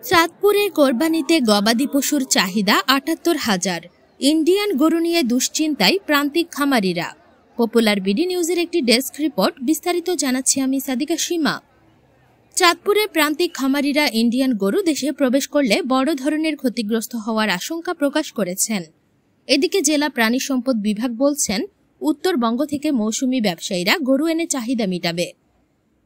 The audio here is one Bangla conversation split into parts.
চাঁদপুরে কোরবানিতে গবাদি পশুর চাহিদা ৭৮,০০০। ইন্ডিয়ান গরু নিয়ে দুশ্চিন্তায় প্রান্তিক খামারিরা। পপুলার বিডি নিউজের একটি ডেস্ক রিপোর্ট, বিস্তারিত জানাচ্ছি আমি সাদিকা সীমা। চাঁদপুরে প্রান্তিক খামারিরা ইন্ডিয়ান গরু দেশে প্রবেশ করলে বড় ধরনের ক্ষতিগ্রস্ত হওয়ার আশঙ্কা প্রকাশ করেছেন। এদিকে জেলা প্রাণী সম্পদ বিভাগ বলছেন, উত্তরবঙ্গ থেকে মৌসুমি ব্যবসায়ীরা গরু এনে চাহিদা মিটাবে।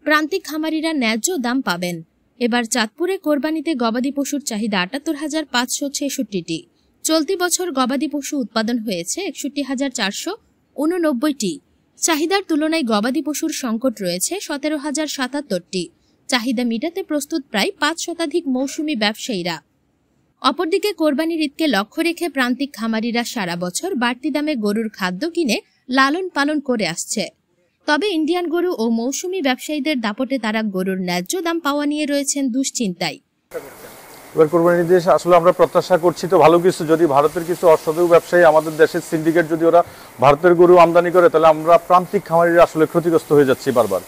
প্রান্তিক খামারিরা ন্যায্য দাম পাবেন। এবার চাঁদপুরে কোরবানিতে গবাদি পশুর চাহিদা ৭৮,৫৬৬টি। চলতি বছর গবাদি পশু উৎপাদন হয়েছে ৬১,৪৮৯টি। চাহিদার তুলনায় গবাদি পশুর সংকট রয়েছে ১৭,০৭৭টি। চাহিদা মিটাতে প্রস্তুত প্রায় ৫ শতাধিক মৌসুমি ব্যবসায়ীরা। অপরদিকে কোরবানির ঈদকে লক্ষ্য রেখে প্রান্তিক খামারিরা সারা বছর বাড়তি দামে গরুর খাদ্য কিনে লালন পালন করে আসছে। তবে ইন্ডিয়ান গরু ও মৌসুমি ব্যবসায়ীদের দাপটে তারা গরুর ন্যায্য দাম পাওয়া নিয়ে রয়েছেন দুশ্চিন্তায়। এবার কোরবানির ঈদে আসলে আমরা প্রত্যাশা করছি তো ভালো কিছু, যদি ভারতের কিছু অসাধু ব্যবসায়ী আমাদের দেশের সিন্ডিকেট যদি ওরা ভারতের গরু আমদানি করে, তাহলে আমরা প্রান্তিক খামারিরা আসলে ক্ষতিগ্রস্ত হয়ে যাচ্ছি বারবার।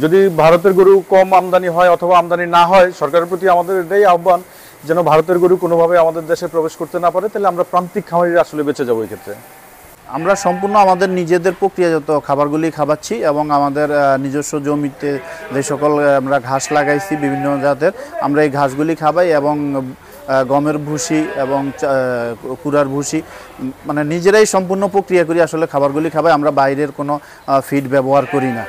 যদি ভারতের গরু কম আমদানি হয় অথবা আমদানি না হয়, সরকারের প্রতি আমাদের এটাই আহ্বান যেন ভারতের গরু কোনোভাবে আমাদের দেশে প্রবেশ করতে না পারে, তাহলে আমরা প্রান্তিক খামারিরা আসলে বেঁচে যাবো। এই ক্ষেত্রে আমরা সম্পূর্ণ আমাদের নিজেদের প্রক্রিয়াজাত খাবারগুলি খাওয়াচ্ছি এবং আমাদের নিজস্ব জমিতে যে সকল আমরা ঘাস লাগাইছি বিভিন্ন জাতের, আমরা এই ঘাসগুলি খাওয়াই এবং গমের ভুসি এবং কুড়ার ভুসি, মানে নিজেরাই সম্পূর্ণ প্রক্রিয়া করি আসলে খাবারগুলি খাওয়াই। আমরা বাইরের কোনো ফিড ব্যবহার করি না।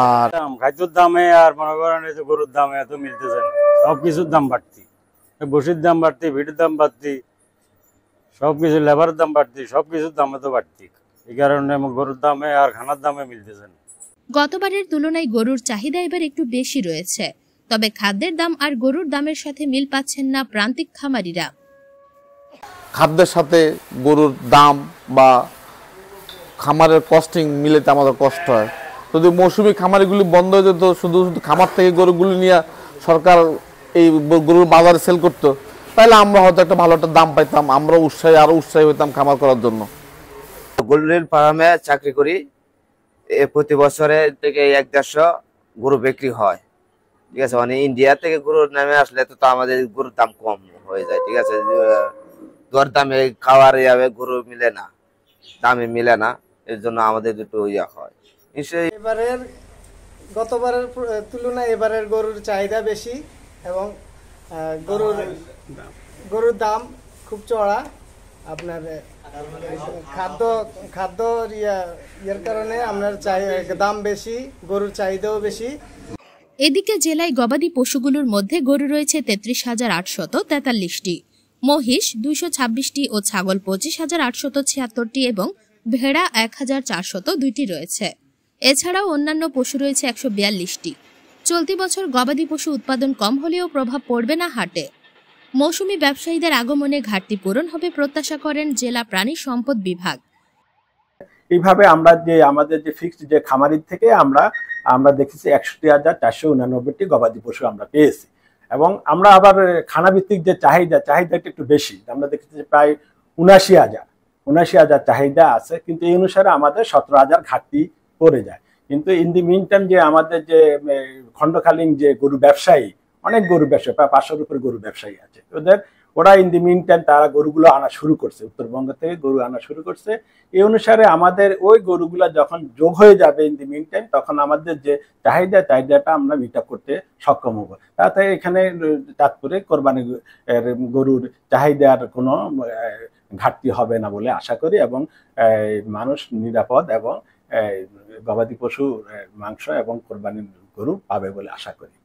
আর খাদ্যর দামে আর মনে করেন এই যে গরুর দামে এত মিলতেছে না, সব কিছুর দাম বাড়তি, ভুসির দাম বাড়তি, ফিডের দাম বাড়তি, সবকিছু লেবারের দাম বাড়তি, সবকিছুর দামে তো বাড়তি। এই কারণে গরুর দামে আর খানার দামে মিলতেছে না। গতবারের তুলনায় গরুর চাহিদা এবার একটু বেশি রয়েছে, তবে খাদ্যের দাম আর গরুর দামের সাথে মিল পাচ্ছেন না প্রান্তিক খামারিরা। খাদ্যের সাথে গরুর দাম বা খামারের কস্টিং মিলেতে আমাদের কষ্ট হয়। যদি মৌসুমি খামারিগুলি বন্ধ হয়ে যেত, শুধু শুধু খামার থেকে গরুগুলি নিয়ে সরকার এই গরুর বাজারে সেল করতো, তাহলে আমরা হয়তো একটা ভালো একটা দাম পাইতাম, আমরা আরো উৎসাহী হইতাম খামার করার জন্য। গোল্ডেন ফার্মে চাকরি করি, প্রতি বছরে থেকে ১-১৫০ গরু বিক্রি হয়। ঠিক আছে, মানে ইন্ডিয়া থেকে গরু নামে আসলে তো আমাদের গরুর দাম কম হয়ে যায়। ঠিক আছে, দর দামে খাওয়ার যাবে গরু মিলে না, দামে মিলে না, এর জন্য আমাদের একটু ইয়া হয়। এবারের গতবারের তুলনায় এবারের গরুর চাহিদা বেশি এবং গরুর দাম খুব চড়া। আপনার খাদ্যর ইয়ের কারণে আপনার দাম বেশি, গরুর চাহিদাও বেশি। এদিকে জেলায় গবাদি পশুগুলোর মধ্যে গরু রয়েছে ৩৩,৮৪৩টি, মহিষ ২২৬টি ও ছাগল ২৫,৮৭৬টি এবং ভেড়া ১,৪০২টি রয়েছে। এছাড়াও অন্যান্য পশু রয়েছে ১৪২টি। চলতি বছর গবাদি পশু উৎপাদন কম হলেও প্রভাব পড়বে না হাটে। মৌসুমি ব্যবসায়ীদের আগমনে ঘাটতি পূরণ হবে প্রত্যাশা করেন জেলা প্রাণী সম্পদ বিভাগ। এইভাবে আমরা যে আমাদের যে ফিক্সড যে খামারির থেকে আমরা দেখেছি ৬১,৪৮৯টি গবাদি পশু আমরা পেয়েছি এবং আমরা আবার খানাভিত্তিক যে চাহিদাটা একটু বেশি। আমরা দেখেছি প্রায় ৭৯,০০০ চাহিদা আছে, কিন্তু এই অনুসারে আমাদের ১৭,০০০ ঘাটতি পড়ে যায়। কিন্তু ইন দি মিন টাইম যে আমাদের যে খণ্ডকালীন যে গরু ব্যবসায়ী, অনেক গরু ব্যবসায়ী, প্রায় ৫০০র উপরে গরু ব্যবসায়ী আছে, ওরা ইন দি মিন টাইম তারা গরুগুলো আনা শুরু করছে, উত্তরবঙ্গ থেকে গরু আনা শুরু করছে। এই অনুসারে আমাদের ওই গরুগুলা যখন যোগ হয়ে যাবে ইন দি মিন টাইম, তখন আমাদের যে চাহিদাটা আমরা মিট আপ করতে সক্ষম হবো। তাতে এখানে চাঁদপুরে কোরবানি গরুর চাহিদার কোনো ঘাটতি হবে না বলে আশা করি এবং মানুষ নিরাপদ এবং গবাদি পশু মাংস এবং কোরবানির গরু পাবে বলে আশা করি।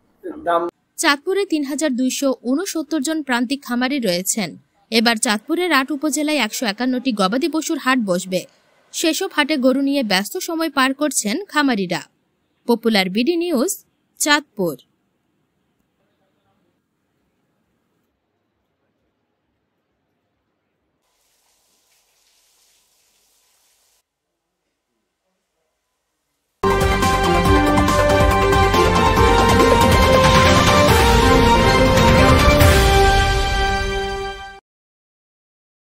চাঁদপুরে ৩,২৬৯ জন প্রান্তিক খামারি রয়েছেন। এবার চাঁদপুরের ৮ উপজেলায় ১৫১টি গবাদি পশুর হাট বসবে। সেসব হাটে গরু নিয়ে ব্যস্ত সময় পার করছেন খামারিরা। Popular BD news, Chandpur.